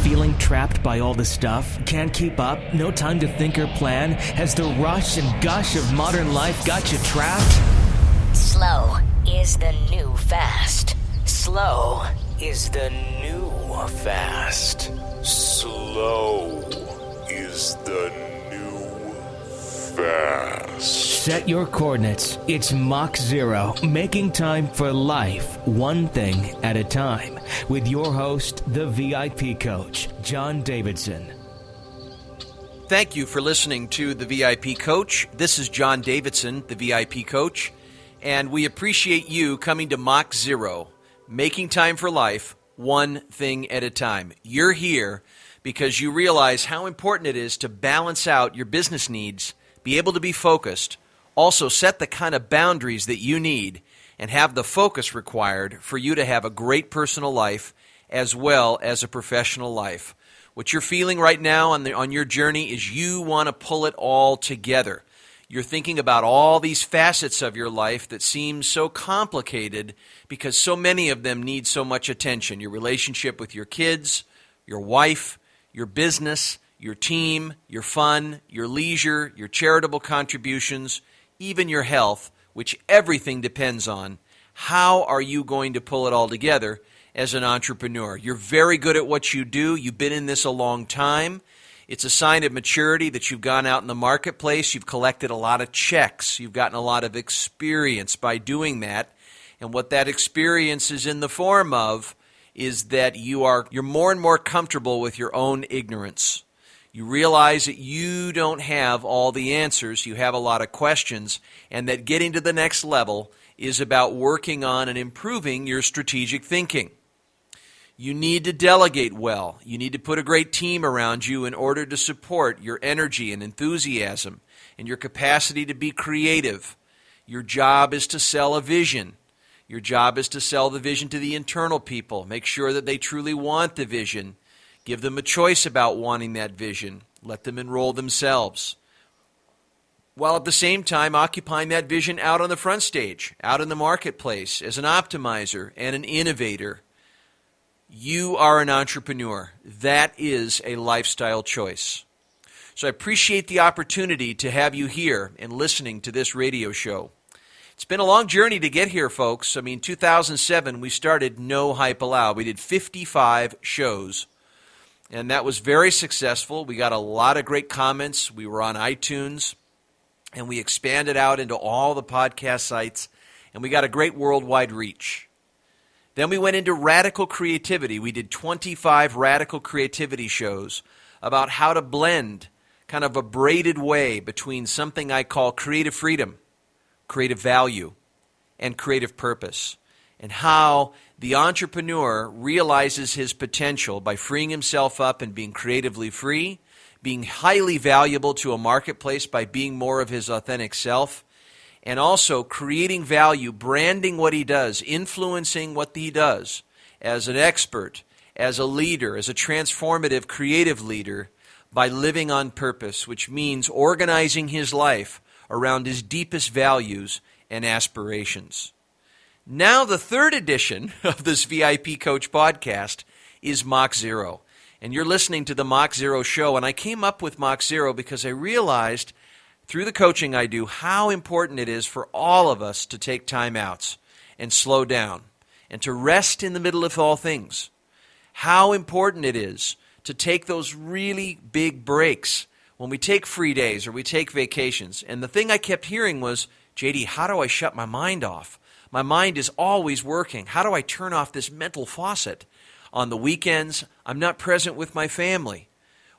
Feeling trapped by all the stuff? Can't keep up? No time to think or plan? Has the rush and gush of modern life got you trapped? Slow is the new fast. Slow is the new fast. Slow is the new fast. Set your coordinates. It's Mach 0, making time for life, one thing at a time, with your host, the VIP coach, John Davidson. Thank you for listening to the VIP Coach. This is John Davidson, the VIP Coach, and we appreciate you coming to Mach 0, making time for life, one thing at a time. You're here because you realize how important it is to balance out your business needs, be able to be focused, also set the kind of boundaries that you need, and have the focus required for you to have a great personal life as well as a professional life. What you're feeling right now on your journey is you want to pull it all together. You're thinking about all these facets of your life that seem so complicated because so many of them need so much attention. Your relationship with your kids, your wife, your business, your team, your fun, your leisure, your charitable contributions, even your health, which everything depends on. How are you going to pull it all together as an entrepreneur? You're very good at what you do. You've been in this a long time. It's a sign of maturity that you've gone out in the marketplace. You've collected a lot of checks. You've gotten a lot of experience by doing that. And what that experience is in the form of is that you're more and more comfortable with your own ignorance. You realize that you don't have all the answers. You have a lot of questions, and that getting to the next level is about working on and improving your strategic thinking. You need to delegate well. You need to put a great team around you in order to support your energy and enthusiasm and your capacity to be creative. Your job is to sell a vision. Your job is to sell the vision to the internal people. Make sure that they truly want the vision. Give them a choice about wanting that vision. Let them enroll themselves, while at the same time occupying that vision out on the front stage, out in the marketplace, as an optimizer and an innovator. You are an entrepreneur. That is a lifestyle choice. So I appreciate the opportunity to have you here and listening to this radio show. It's been a long journey to get here, folks. 2007, we started No Hype Allowed. We did 55 shows. And that was very successful. We got a lot of great comments. We were on iTunes, and we expanded out into all the podcast sites, and we got a great worldwide reach. Then we went into radical creativity. We did 25 radical creativity shows about how to blend kind of a braided way between something I call creative freedom, creative value, and creative purpose, and how the entrepreneur realizes his potential by freeing himself up and being creatively free, being highly valuable to a marketplace by being more of his authentic self, and also creating value, branding what he does, influencing what he does as an expert, as a leader, as a transformative creative leader, by living on purpose, which means organizing his life around his deepest values and aspirations. Now the third edition of this VIP Coach podcast is Mach 0. And you're listening to the Mach 0 show. And I came up with Mach 0 because I realized through the coaching I do how important it is for all of us to take time outs and slow down and to rest in the middle of all things. How important it is to take those really big breaks when we take free days or we take vacations. And the thing I kept hearing was, JD, how do I shut my mind off? My mind is always working. How do I turn off this mental faucet? On the weekends, I'm not present with my family.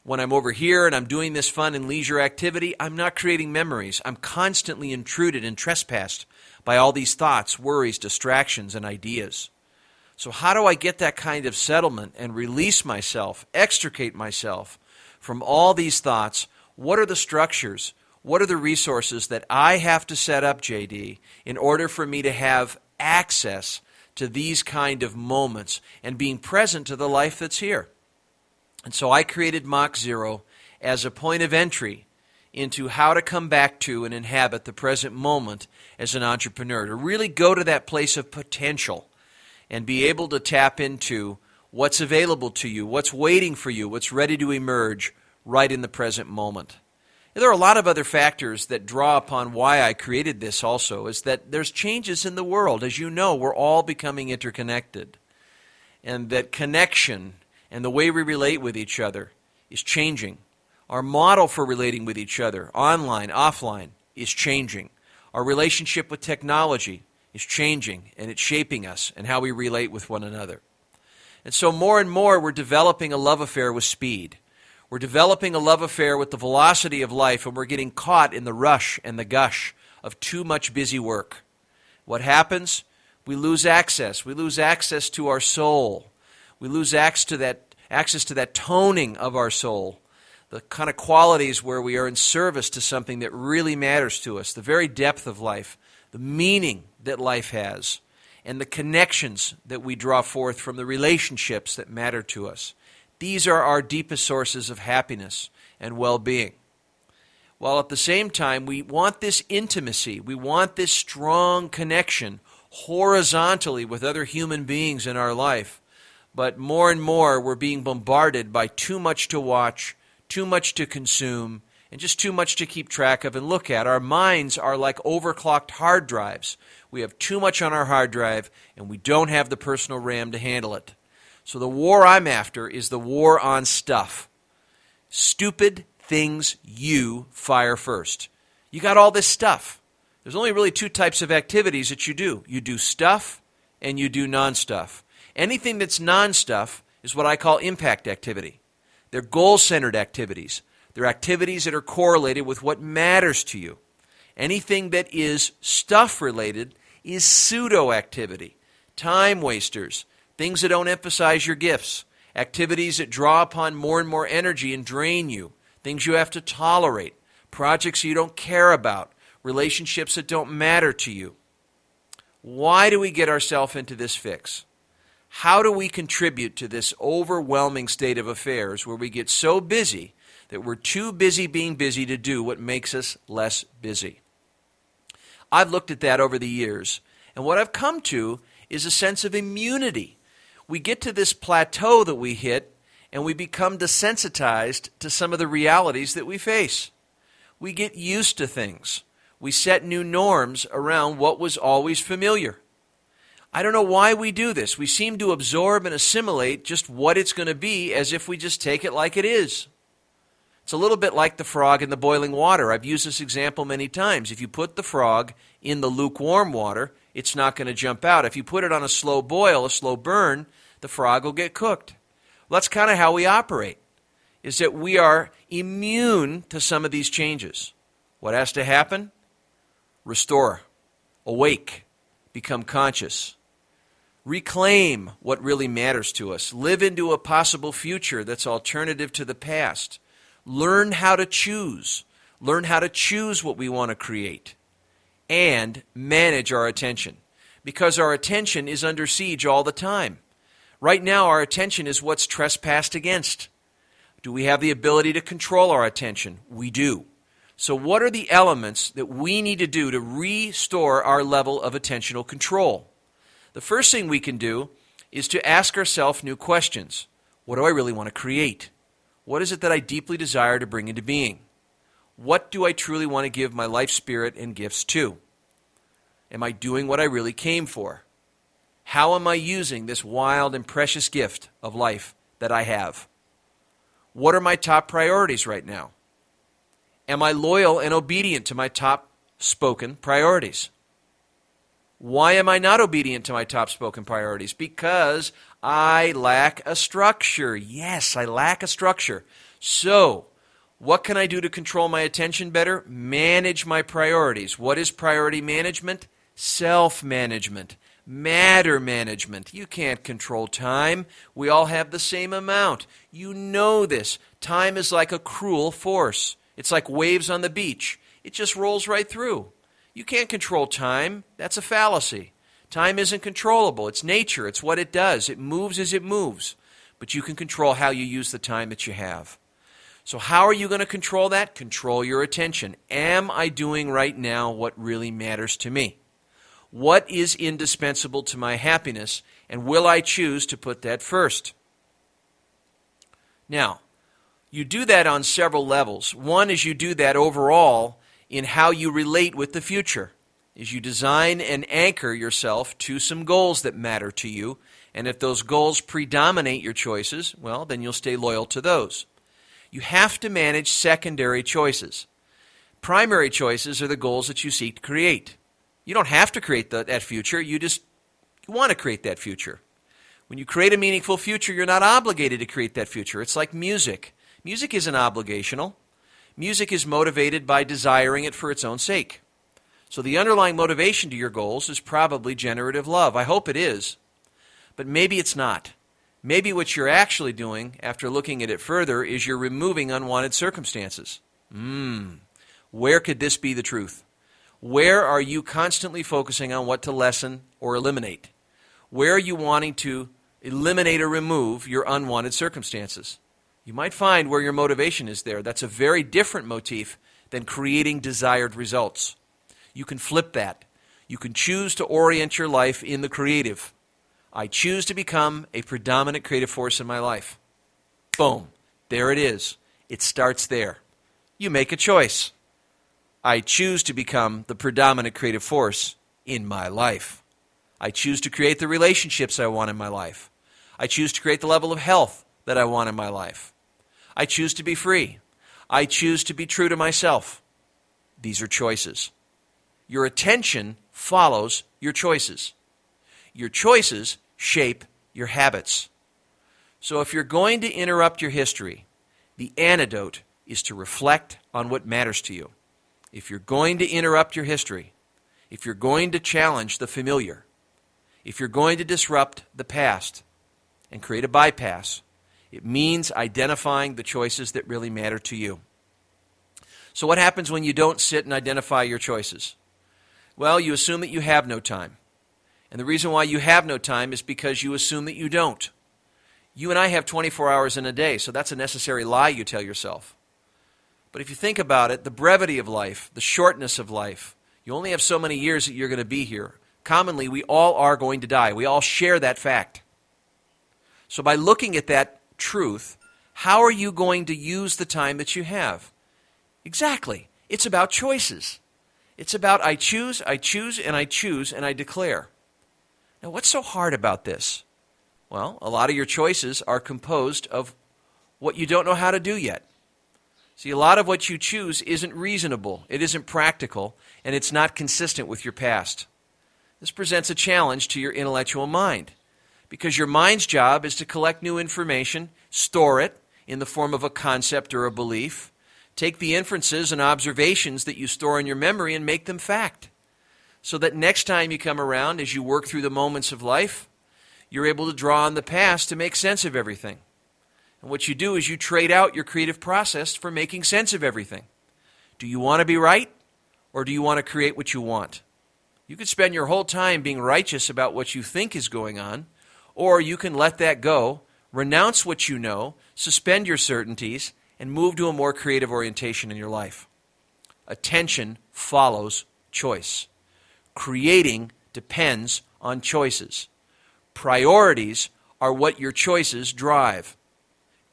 When I'm over here and I'm doing this fun and leisure activity, I'm not creating memories. I'm constantly intruded and trespassed by all these thoughts, worries, distractions, and ideas. So how do I get that kind of settlement and release myself, extricate myself from all these thoughts? What are the structures? What are the resources that I have to set up, JD, in order for me to have access to these kind of moments and being present to the life that's here? And so I created Mach 0 as a point of entry into how to come back to and inhabit the present moment as an entrepreneur, to really go to that place of potential and be able to tap into what's available to you, what's waiting for you, what's ready to emerge right in the present moment. There are a lot of other factors that draw upon why I created this also, is that there's changes in the world. As you know, we're all becoming interconnected. And that connection and the way we relate with each other is changing. Our model for relating with each other, online, offline, is changing. Our relationship with technology is changing, and it's shaping us and how we relate with one another. And so more and more we're developing a love affair with speed. We're developing a love affair with the velocity of life, and we're getting caught in the rush and the gush of too much busy work. What happens? We lose access. We lose access to our soul. We lose access to that toning of our soul, the kind of qualities where we are in service to something that really matters to us, the very depth of life, the meaning that life has, and the connections that we draw forth from the relationships that matter to us. These are our deepest sources of happiness and well-being. While at the same time, we want this intimacy, we want this strong connection horizontally with other human beings in our life. But more and more, we're being bombarded by too much to watch, too much to consume, and just too much to keep track of and look at. Our minds are like overclocked hard drives. We have too much on our hard drive, and we don't have the personal RAM to handle it. So the war I'm after is the war on stuff. Stupid things you fire first. You got all this stuff. There's only really two types of activities that you do. You do stuff and you do non-stuff. Anything that's non-stuff is what I call impact activity. They're goal-centered activities. They're activities that are correlated with what matters to you. Anything that is stuff-related is pseudo-activity, time wasters, things that don't emphasize your gifts, activities that draw upon more and more energy and drain you, things you have to tolerate, projects you don't care about, relationships that don't matter to you. Why do we get ourselves into this fix? How do we contribute to this overwhelming state of affairs where we get so busy that we're too busy being busy to do what makes us less busy? I've looked at that over the years, and what I've come to is a sense of immunity. We get to this plateau that we hit, and we become desensitized to some of the realities that we face. We get used to things. We set new norms around what was always familiar. I don't know why we do this. We seem to absorb and assimilate just what it's going to be as if we just take it like it is. It's a little bit like the frog in the boiling water. I've used this example many times. If you put the frog in the lukewarm water, it's not going to jump out. If you put it on a slow boil, a slow burn, the frog will get cooked. Well, that's kind of how we operate, is that we are immune to some of these changes. What has to happen? Restore, awake, become conscious. Reclaim what really matters to us. Live into a possible future that's alternative to the past. Learn how to choose. Learn how to choose what we want to create. And manage our attention. Because our attention is under siege all the time. Right now, our attention is what's trespassed against. Do we have the ability to control our attention? We do. So what are the elements that we need to do to restore our level of attentional control? The first thing we can do is to ask ourselves new questions. What do I really want to create? What is it that I deeply desire to bring into being? What do I truly want to give my life spirit and gifts to? Am I doing what I really came for? How am I using this wild and precious gift of life that I have? What are my top priorities right now? Am I loyal and obedient to my top spoken priorities? Why am I not obedient to my top spoken priorities? Because I lack a structure. Yes, I lack a structure. So, what can I do to control my attention better? Manage my priorities. What is priority management? Self-management. Matter management. You can't control time. We all have the same amount. You know this. Time is like a cruel force. It's like waves on the beach. It just rolls right through. You can't control time. That's a fallacy. Time isn't controllable. It's nature. It's what it does. It moves as it moves. But you can control how you use the time that you have. So how are you going to control that? Control your attention. Am I doing right now what really matters to me? What is indispensable to my happiness? And will I choose to put that first? Now, you do that on several levels. One is you do that overall in how you relate with the future, is you design and anchor yourself to some goals that matter to you, and if those goals predominate your choices, well, then you'll stay loyal to those. You have to manage secondary choices. Primary choices are the goals that you seek to create. You don't have to create that future, you want to create that future. When you create a meaningful future, you're not obligated to create that future. It's like music. Music isn't obligational. Music is motivated by desiring it for its own sake. So the underlying motivation to your goals is probably generative love. I hope it is. But maybe it's not. Maybe what you're actually doing, after looking at it further, is you're removing unwanted circumstances. Where could this be the truth? Where are you constantly focusing on what to lessen or eliminate? Where are you wanting to eliminate or remove your unwanted circumstances? You might find where your motivation is there. That's a very different motif than creating desired results. You can flip that. You can choose to orient your life in the creative. I choose to become a predominant creative force in my life. Boom. There it is. It starts there. You make a choice. I choose to become the predominant creative force in my life. I choose to create the relationships I want in my life. I choose to create the level of health that I want in my life. I choose to be free. I choose to be true to myself. These are choices. Your attention follows your choices. Your choices shape your habits. So if you're going to interrupt your history, the antidote is to reflect on what matters to you. If you're going to interrupt your history, if you're going to challenge the familiar, if you're going to disrupt the past and create a bypass, it means identifying the choices that really matter to you. So what happens when you don't sit and identify your choices? Well, you assume that you have no time. And the reason why you have no time is because you assume that you don't. You and I have 24 hours in a day, so that's a necessary lie you tell yourself. But if you think about it, the brevity of life, the shortness of life, you only have so many years that you're going to be here. Commonly, we all are going to die. We all share that fact. So by looking at that truth, how are you going to use the time that you have? Exactly. It's about choices. It's about I choose, and I declare. Now, what's so hard about this? Well, a lot of your choices are composed of what you don't know how to do yet. See, a lot of what you choose isn't reasonable, it isn't practical, and it's not consistent with your past. This presents a challenge to your intellectual mind, because your mind's job is to collect new information, store it in the form of a concept or a belief, take the inferences and observations that you store in your memory and make them fact, so that next time you come around, as you work through the moments of life, you're able to draw on the past to make sense of everything. And what you do is you trade out your creative process for making sense of everything. Do you want to be right, or do you want to create what you want? You could spend your whole time being righteous about what you think is going on, or you can let that go, renounce what you know, suspend your certainties, and move to a more creative orientation in your life. Attention follows choice. Creating depends on choices. Priorities are what your choices drive.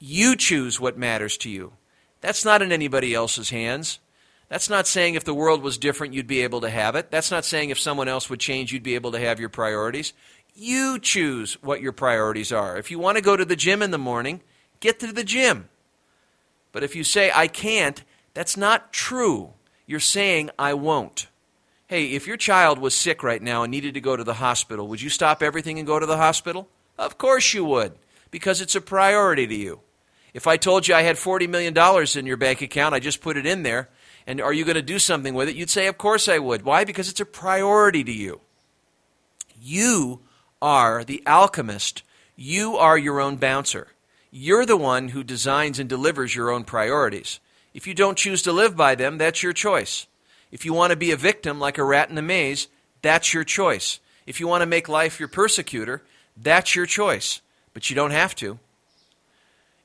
You choose what matters to you. That's not in anybody else's hands. That's not saying if the world was different, you'd be able to have it. That's not saying if someone else would change, you'd be able to have your priorities. You choose what your priorities are. If you want to go to the gym in the morning, get to the gym. But if you say, I can't, that's not true. You're saying, I won't. Hey, if your child was sick right now and needed to go to the hospital, would you stop everything and go to the hospital? Of course you would, because it's a priority to you. If I told you I had $40 million in your bank account, I just put it in there, and are you going to do something with it? You'd say, of course I would. Why? Because it's a priority to you. You are the alchemist. You are your own bouncer. You're the one who designs and delivers your own priorities. If you don't choose to live by them, that's your choice. If you want to be a victim like a rat in a maze, that's your choice. If you want to make life your persecutor, that's your choice. But you don't have to.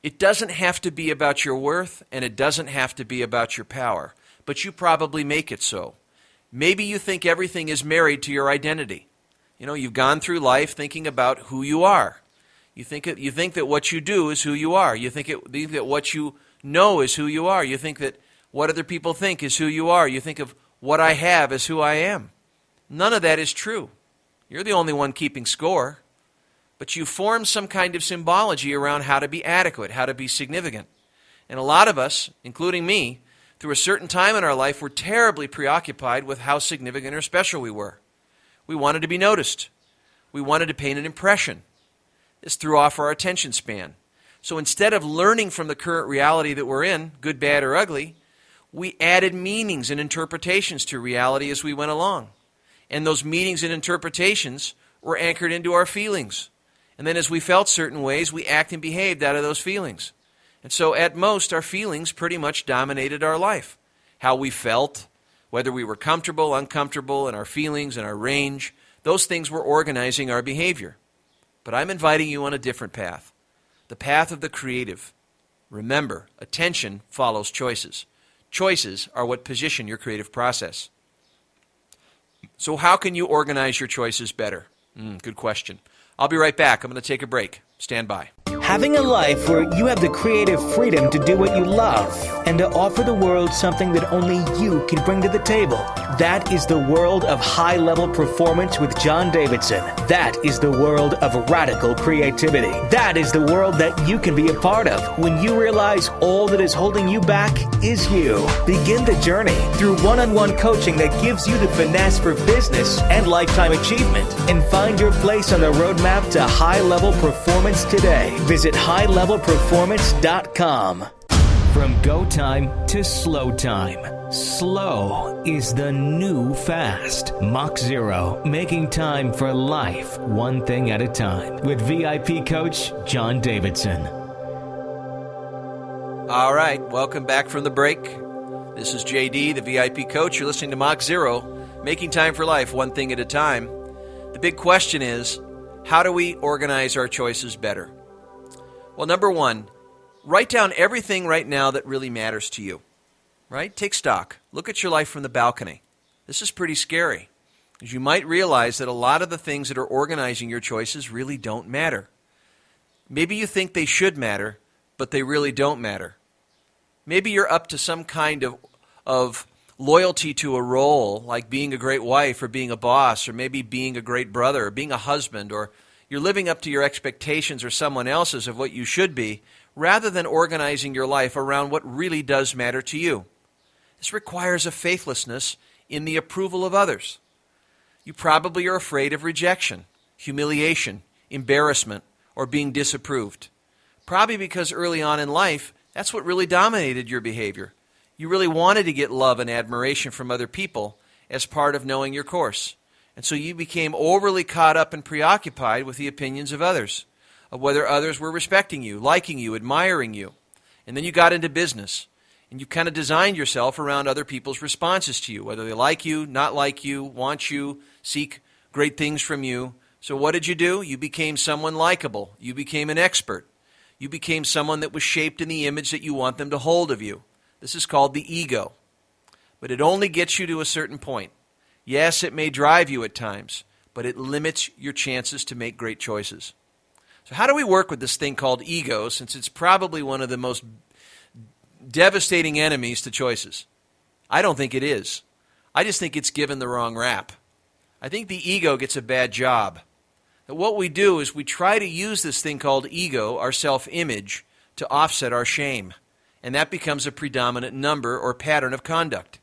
It doesn't have to be about your worth, and it doesn't have to be about your power. But you probably make it so. Maybe you think everything is married to your identity. You know, you've gone through life thinking about who you are. You think that what you do is who you are. You think that what you know is who you are. You think that what other people think is who you are. You think of what I have as who I am. None of that is true. You're the only one keeping score. But you form some kind of symbology around how to be adequate, how to be significant. And a lot of us, including me, through a certain time in our life, were terribly preoccupied with how significant or special we were. We wanted to be noticed. We wanted to paint an impression. This threw off our attention span. So instead of learning from the current reality that we're in, good, bad, or ugly, we added meanings and interpretations to reality as we went along. And those meanings and interpretations were anchored into our feelings. And then as we felt certain ways, we acted and behaved out of those feelings. And so at most, our feelings pretty much dominated our life. How we felt, whether we were comfortable, uncomfortable, and our feelings and our range, those things were organizing our behavior. But I'm inviting you on a different path, the path of the creative. Remember, attention follows choices. Choices are what position your creative process. So how can you organize your choices better? Good question. I'll be right back. I'm going to take a break. Stand by. Having a life where you have the creative freedom to do what you love and to offer the world something that only you can bring to the table. That is the world of high-level performance with John Davidson. That is the world of radical creativity. That is the world that you can be a part of when you realize all that is holding you back is you. Begin the journey through one-on-one coaching that gives you the finesse for business and lifetime achievement, and find your place on the roadmap to high-level performance today. Visit highlevelperformance.com. From go time to slow time. Slow is the new fast. Mach 0, making time for life, one thing at a time. With VIP coach John Davidson. All right, welcome back from the break. This is JD, the VIP coach. You're listening to Mach 0, making time for life, one thing at a time. The big question is, how do we organize our choices better? Well, number one, write down everything right now that really matters to you, right? Take stock. Look at your life from the balcony. This is pretty scary, because you might realize that a lot of the things that are organizing your choices really don't matter. Maybe you think they should matter, but they really don't matter. Maybe you're up to some kind of loyalty to a role, like being a great wife or being a boss, or maybe being a great brother or being a husband, or you're living up to your expectations or someone else's of what you should be, rather than organizing your life around what really does matter to you. This requires a faithlessness in the approval of others. You probably are afraid of rejection, humiliation, embarrassment, or being disapproved. Probably because early on in life, that's what really dominated your behavior. You really wanted to get love and admiration from other people as part of knowing your course. And so you became overly caught up and preoccupied with the opinions of others, of whether others were respecting you, liking you, admiring you. And then you got into business, and you kind of designed yourself around other people's responses to you, whether they like you, not like you, want you, seek great things from you. So what did you do? You became someone likable. You became an expert. You became someone that was shaped in the image that you want them to hold of you. This is called the ego. But it only gets you to a certain point. Yes, it may drive you at times, but it limits your chances to make great choices. So how do we work with this thing called ego, since it's probably one of the most devastating enemies to choices? I don't think it is. I just think it's given the wrong rap. I think the ego gets a bad job. That what we do is we try to use this thing called ego, our self-image, to offset our shame. And that becomes a predominant number or pattern of conduct.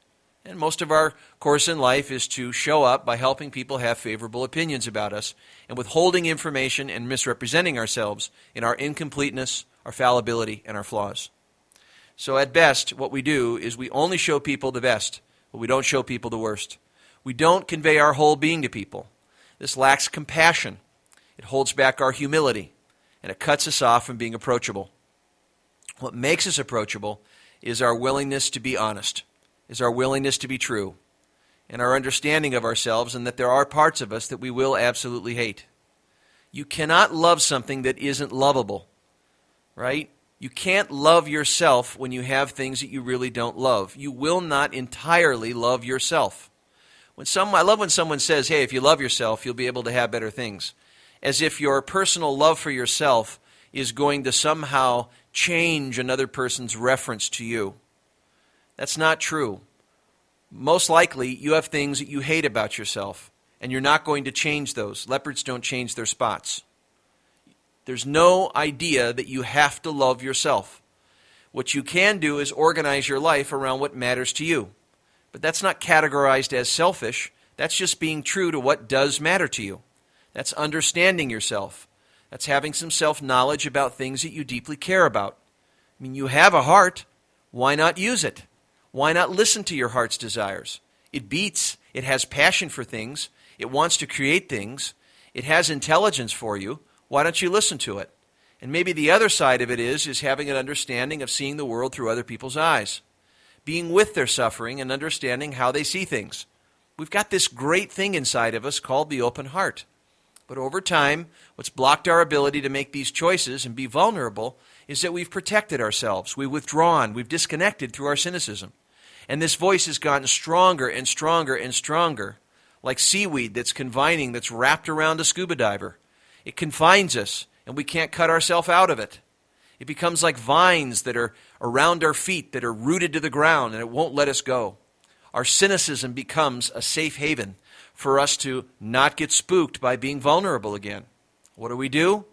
And most of our course in life is to show up by helping people have favorable opinions about us and withholding information and misrepresenting ourselves in our incompleteness, our fallibility, and our flaws. So at best, what we do is we only show people the best, but we don't show people the worst. We don't convey our whole being to people. This lacks compassion. It holds back our humility, and it cuts us off from being approachable. What makes us approachable is our willingness to be honest, is our willingness to be true, and our understanding of ourselves, and that there are parts of us that we will absolutely hate. You cannot love something that isn't lovable, right? You can't love yourself when you have things that you really don't love. You will not entirely love yourself. I love when someone says, hey, if you love yourself, you'll be able to have better things. as if your personal love for yourself is going to somehow change another person's reference to you. That's not true. Most likely, you have things that you hate about yourself, and you're not going to change those. Leopards don't change their spots. There's no idea that you have to love yourself. What you can do is organize your life around what matters to you. But that's not categorized as selfish. That's just being true to what does matter to you. That's understanding yourself. That's having some self-knowledge about things that you deeply care about. I mean, you have a heart. Why not use it? Why not listen to your heart's desires? It beats. It has passion for things. It wants to create things. It has intelligence for you. Why don't you listen to it? And maybe the other side of it is having an understanding of seeing the world through other people's eyes. Being with their suffering and understanding how they see things. We've got this great thing inside of us called the open heart. But over time, what's blocked our ability to make these choices and be vulnerable is that we've protected ourselves. We've withdrawn. We've disconnected through our cynicism. And this voice has gotten stronger and stronger and stronger, like seaweed that's confining, that's wrapped around a scuba diver. It confines us, and we can't cut ourselves out of it. It becomes like vines that are around our feet, that are rooted to the ground, and it won't let us go. Our cynicism becomes a safe haven for us to not get spooked by being vulnerable again. What do?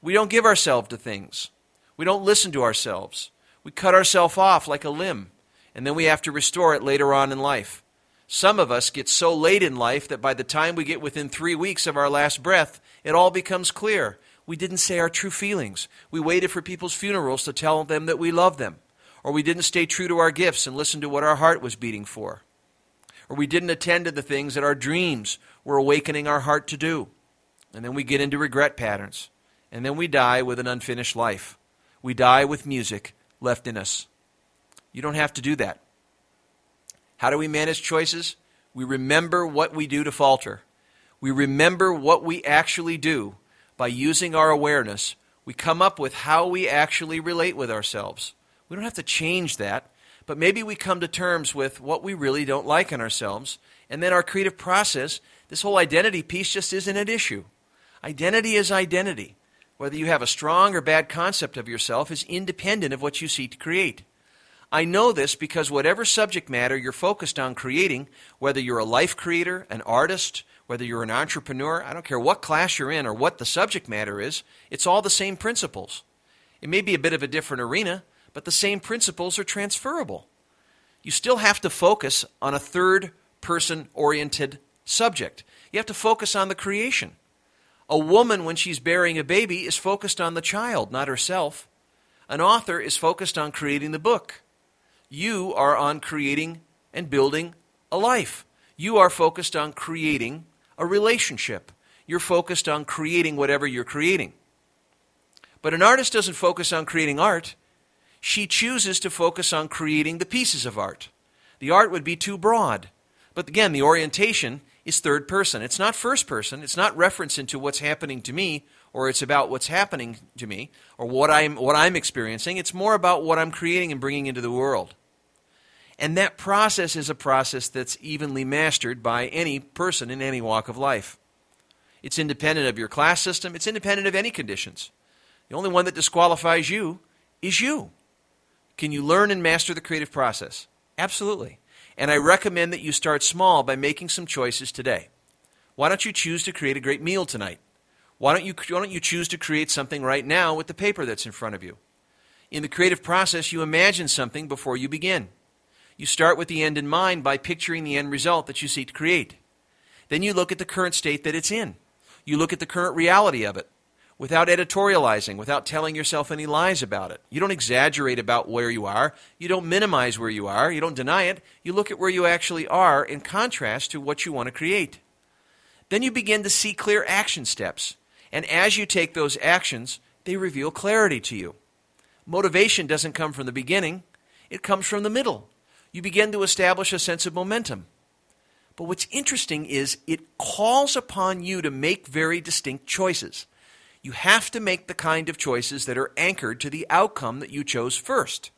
We don't give ourselves to things. We don't listen to ourselves. We cut ourselves off like a limb, and then we have to restore it later on in life. Some of us get so late in life that by the time we get within 3 weeks of our last breath, it all becomes clear. We didn't say our true feelings. We waited for people's funerals to tell them that we love them. Or we didn't stay true to our gifts and listen to what our heart was beating for. Or we didn't attend to the things that our dreams were awakening our heart to do. And then we get into regret patterns. And then we die with an unfinished life. We die with music left in us. You don't have to do that. How do we manage choices? We remember what we do to falter. We remember what we actually do. By using our awareness, we come up with how we actually relate with ourselves. We don't have to change that, but maybe we come to terms with what we really don't like in ourselves, and then our creative process, this whole identity piece just isn't an issue. Identity is identity. Whether you have a strong or bad concept of yourself is independent of what you seek to create. I know this because whatever subject matter you're focused on creating, whether you're a life creator, an artist, whether you're an entrepreneur, I don't care what class you're in or what the subject matter is, it's all the same principles. It may be a bit of a different arena, but the same principles are transferable. You still have to focus on a third-person-oriented subject. You have to focus on the creation. A woman, when she's bearing a baby, is focused on the child, not herself. An author is focused on creating the book. You are on creating and building a life. You are focused on creating a relationship. You're focused on creating whatever you're creating. But an artist doesn't focus on creating art. She chooses to focus on creating the pieces of art. The art would be too broad. But again, the orientation is third person. It's not first person. It's not reference into what's happening to me, or it's about what's happening to me, or what I'm experiencing. It's more about what I'm creating and bringing into the world. And that process is a process that's evenly mastered by any person in any walk of life. It's independent of your class system. It's independent of any conditions. The only one that disqualifies you is you. Can you learn and master the creative process? Absolutely. And I recommend that you start small by making some choices today. Why don't you choose to create a great meal tonight? Why don't you choose to create something right now with the paper that's in front of you? In the creative process, you imagine something before you begin. You start with the end in mind by picturing the end result that you seek to create. Then you look at the current state that it's in. You look at the current reality of it without editorializing, without telling yourself any lies about it. You don't exaggerate about where you are. You don't minimize where you are. You don't deny it. You look at where you actually are in contrast to what you want to create. Then you begin to see clear action steps. And as you take those actions, they reveal clarity to you. Motivation doesn't come from the beginning. It comes from the middle. You begin to establish a sense of momentum. But what's interesting is it calls upon you to make very distinct choices. You have to make the kind of choices that are anchored to the outcome that you chose first.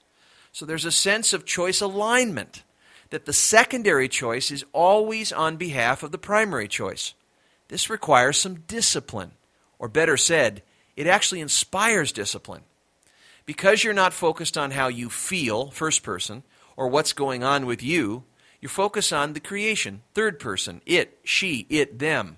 So there's a sense of choice alignment, that the secondary choice is always on behalf of the primary choice. This requires some discipline, Or better said, it actually inspires discipline. Because you're not focused on how you feel, first person, or what's going on with you, you're focused on the creation, third person, it, she, it, them.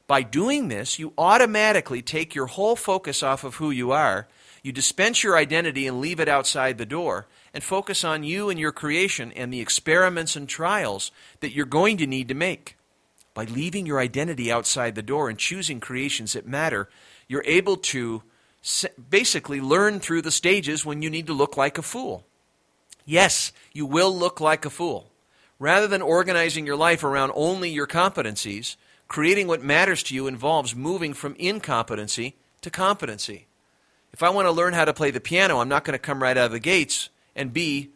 By doing this, you automatically take your whole focus off of who you are, you dispense your identity and leave it outside the door, and focus on you and your creation and the experiments and trials that you're going to need to make. By leaving your identity outside the door and choosing creations that matter, you're able to basically learn through the stages when you need to look like a fool. Yes, you will look like a fool. Rather than organizing your life around only your competencies, creating what matters to you involves moving from incompetency to competency. If I want to learn how to play the piano, I'm not going to come right out of the gates and be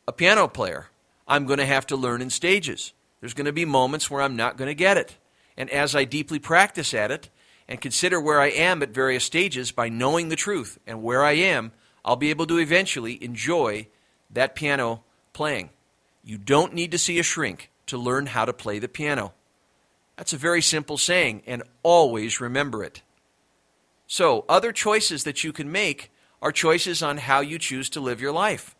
a piano player. I'm going to have to learn in stages. There's going to be moments where I'm not going to get it. And as I deeply practice at it and consider where I am at various stages by knowing the truth and where I am, I'll be able to eventually enjoy that piano playing. You don't need to see a shrink to learn how to play the piano. That's a very simple saying, and always remember it. So, other choices that you can make are choices on how you choose to live your life,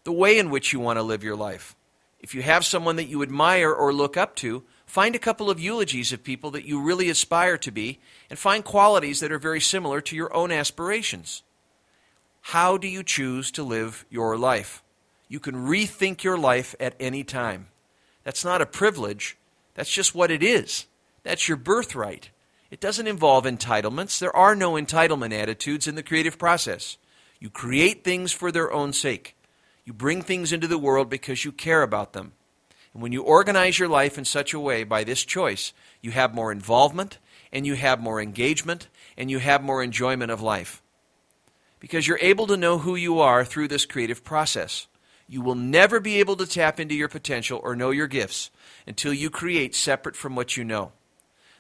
the way in which you want to live your life. If you have someone that you admire or look up to, find a couple of eulogies of people that you really aspire to be, and find qualities that are very similar to your own aspirations. How do you choose to live your life? You can rethink your life at any time. That's not a privilege. That's just what it is. That's your birthright. It doesn't involve entitlements. There are no entitlement attitudes in the creative process. You create things for their own sake. You bring things into the world because you care about them. And when you organize your life in such a way by this choice, you have more involvement, and you have more engagement, and you have more enjoyment of life. Because you're able to know who you are through this creative process. You will never be able to tap into your potential or know your gifts until you create separate from what you know.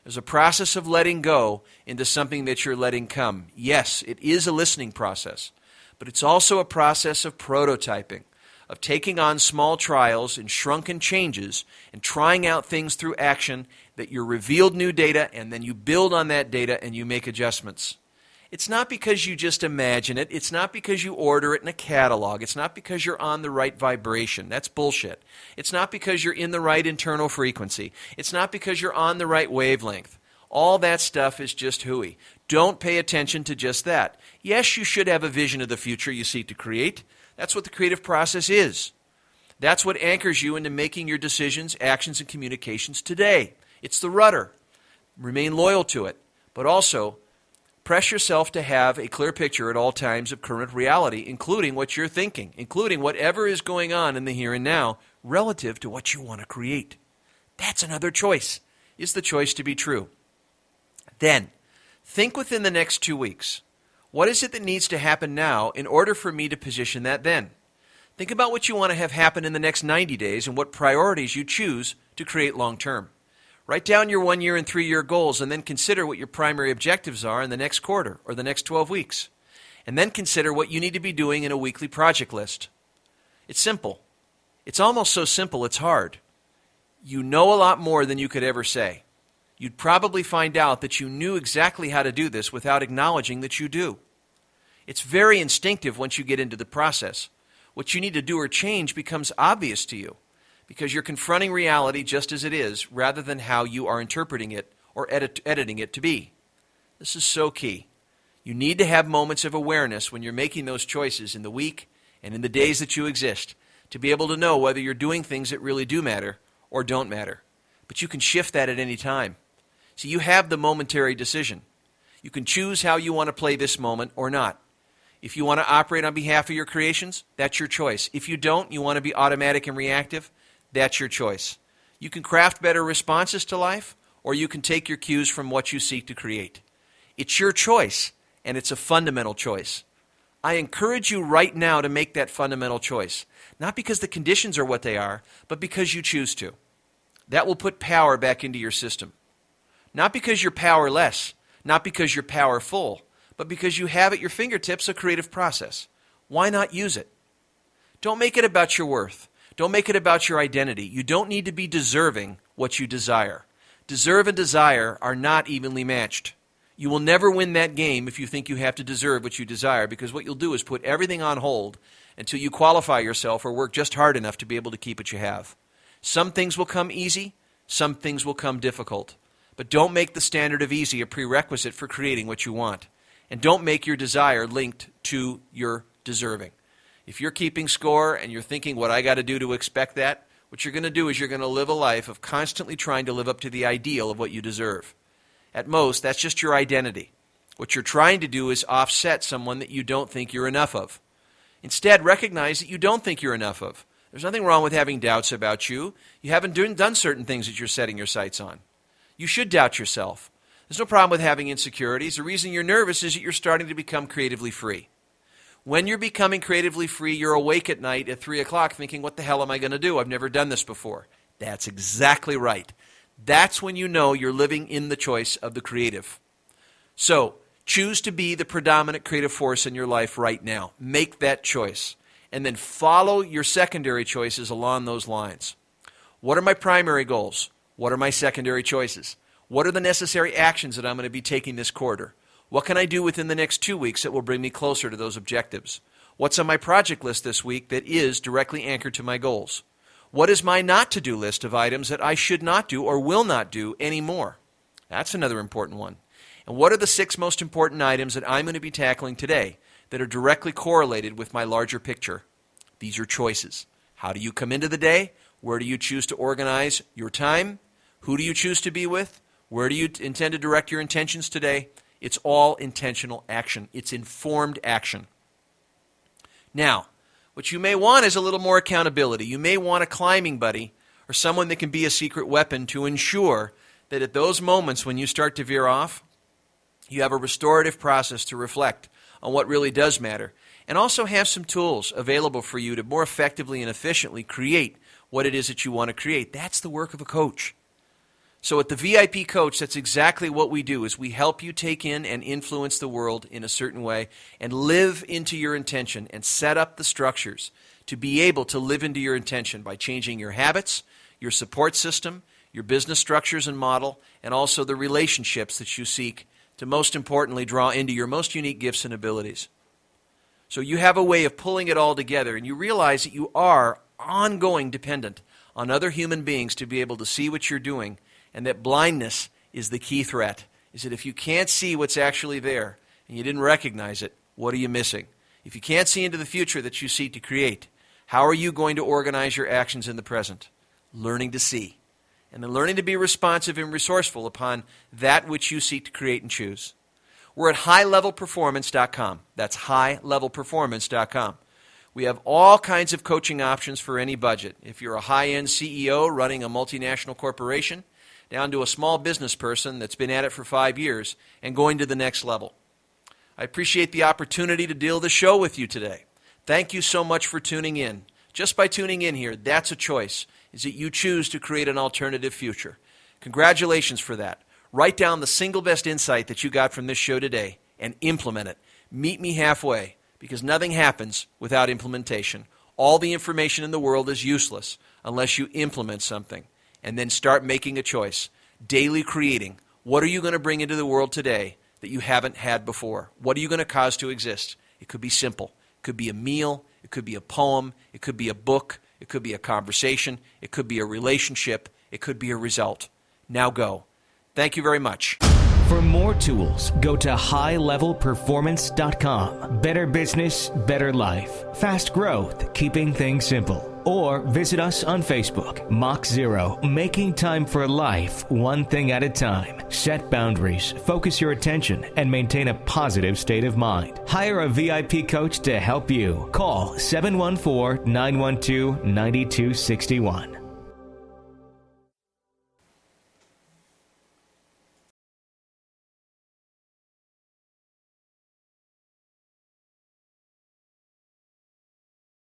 There's a process of letting go into something that you're letting come. Yes, it is a listening process, but it's also a process of prototyping, of taking on small trials and shrunken changes and trying out things through action that you're revealed new data, and then you build on that data and you make adjustments. It's not because you just imagine it. It's not because you order it in a catalog. It's not because you're on the right vibration. That's bullshit. It's not because you're in the right internal frequency. It's not because you're on the right wavelength. All that stuff is just hooey. Don't pay attention to just that. Yes, you should have a vision of the future you seek to create. That's what the creative process is. That's what anchors you into making your decisions, actions, and communications today. It's the rudder. Remain loyal to it. But also, press yourself to have a clear picture at all times of current reality, including what you're thinking, including whatever is going on in the here and now relative to what you want to create. That's another choice, is the choice to be true. Then, think within the next 2 weeks. What is it that needs to happen now in order for me to position that then? Think about what you want to have happen in the next 90 days and what priorities you choose to create long term. Write down your 1 year and 3 year goals, and then consider what your primary objectives are in the next quarter or the next 12 weeks. And then consider what you need to be doing in a weekly project list. It's simple. It's almost so simple it's hard. You know a lot more than you could ever say. You'd probably find out that you knew exactly how to do this without acknowledging that you do. It's very instinctive once you get into the process. What you need to do or change becomes obvious to you, because you're confronting reality just as it is, rather than how you are interpreting it or editing it to be. This is so key. You need to have moments of awareness when you're making those choices in the week and in the days that you exist, to be able to know whether you're doing things that really do matter or don't matter. But you can shift that at any time. So you have the momentary decision. You can choose how you want to play this moment or not. If you want to operate on behalf of your creations, that's your choice. If you don't, you want to be automatic and reactive, that's your choice. You can craft better responses to life, or you can take your cues from what you seek to create. It's your choice, and it's a fundamental choice. I encourage you right now to make that fundamental choice, not because the conditions are what they are, but because you choose to. That will put power back into your system. Not because you're powerless, not because you're powerful, but because you have at your fingertips a creative process. Why not use it? Don't make it about your worth. Don't make it about your identity. You don't need to be deserving what you desire. Deserve and desire are not evenly matched. You will never win that game if you think you have to deserve what you desire, because what you'll do is put everything on hold until you qualify yourself or work just hard enough to be able to keep what you have. Some things will come easy, some things will come difficult. But don't make the standard of easy a prerequisite for creating what you want. And don't make your desire linked to your deserving. If you're keeping score and you're thinking what I got to do to expect that, what you're going to do is you're going to live a life of constantly trying to live up to the ideal of what you deserve. At most, that's just your identity. What you're trying to do is offset someone that you don't think you're enough of. Instead, recognize that you don't think you're enough of. There's nothing wrong with having doubts about you. You haven't done certain things that you're setting your sights on. You should doubt yourself. There's no problem with having insecurities. The reason you're nervous is that you're starting to become creatively free. When you're becoming creatively free, you're awake at night at 3 o'clock thinking, what the hell am I going to do? I've never done this before. That's exactly right. That's when you know you're living in the choice of the creative. So, choose to be the predominant creative force in your life right now. Make that choice. And then follow your secondary choices along those lines. What are my primary goals? What are my secondary choices? What are the necessary actions that I'm going to be taking this quarter? What can I do within the next 2 weeks that will bring me closer to those objectives? What's on my project list this week that is directly anchored to my goals? What is my not-to-do list of items that I should not do or will not do anymore? That's another important one. And what are the 6 most important items that I'm going to be tackling today that are directly correlated with my larger picture? These are choices. How do you come into the day? Where do you choose to organize your time? Who do you choose to be with? Where do you intend to direct your intentions today? It's all intentional action. It's informed action. Now, what you may want is a little more accountability. You may want a climbing buddy or someone that can be a secret weapon to ensure that at those moments when you start to veer off, you have a restorative process to reflect on what really does matter, and also have some tools available for you to more effectively and efficiently create what it is that you want to create. That's the work of a coach. So at the VIP Coach, that's exactly what we do, is we help you take in and influence the world in a certain way and live into your intention and set up the structures to be able to live into your intention by changing your habits, your support system, your business structures and model, and also the relationships that you seek to most importantly draw into your most unique gifts and abilities. So you have a way of pulling it all together, and you realize that you are ongoing dependent on other human beings to be able to see what you're doing, and that blindness is the key threat. Is that if you can't see what's actually there and you didn't recognize it, what are you missing? If you can't see into the future that you seek to create, how are you going to organize your actions in the present? Learning to see. And then learning to be responsive and resourceful upon that which you seek to create and choose. We're at highlevelperformance.com. That's highlevelperformance.com. We have all kinds of coaching options for any budget. If you're a high-end CEO running a multinational corporation, down to a small business person that's been at it for 5 years and going to the next level. I appreciate the opportunity to deal the show with you today. Thank you so much for tuning in. Just by tuning in here, that's a choice, is that you choose to create an alternative future. Congratulations for that. Write down the single best insight that you got from this show today and implement it. Meet me halfway, because nothing happens without implementation. All the information in the world is useless unless you implement something. And then start making a choice, daily creating. What are you going to bring into the world today that you haven't had before? What are you going to cause to exist? It could be simple. It could be a meal. It could be a poem. It could be a book. It could be a conversation. It could be a relationship. It could be a result. Now go. Thank you very much. For more tools, go to highlevelperformance.com. Better business, better life. Fast growth, keeping things simple. Or visit us on Facebook. Mach 0, making time for life, one thing at a time. Set boundaries, focus your attention, and maintain a positive state of mind. Hire a VIP coach to help you. Call 714-912-9261.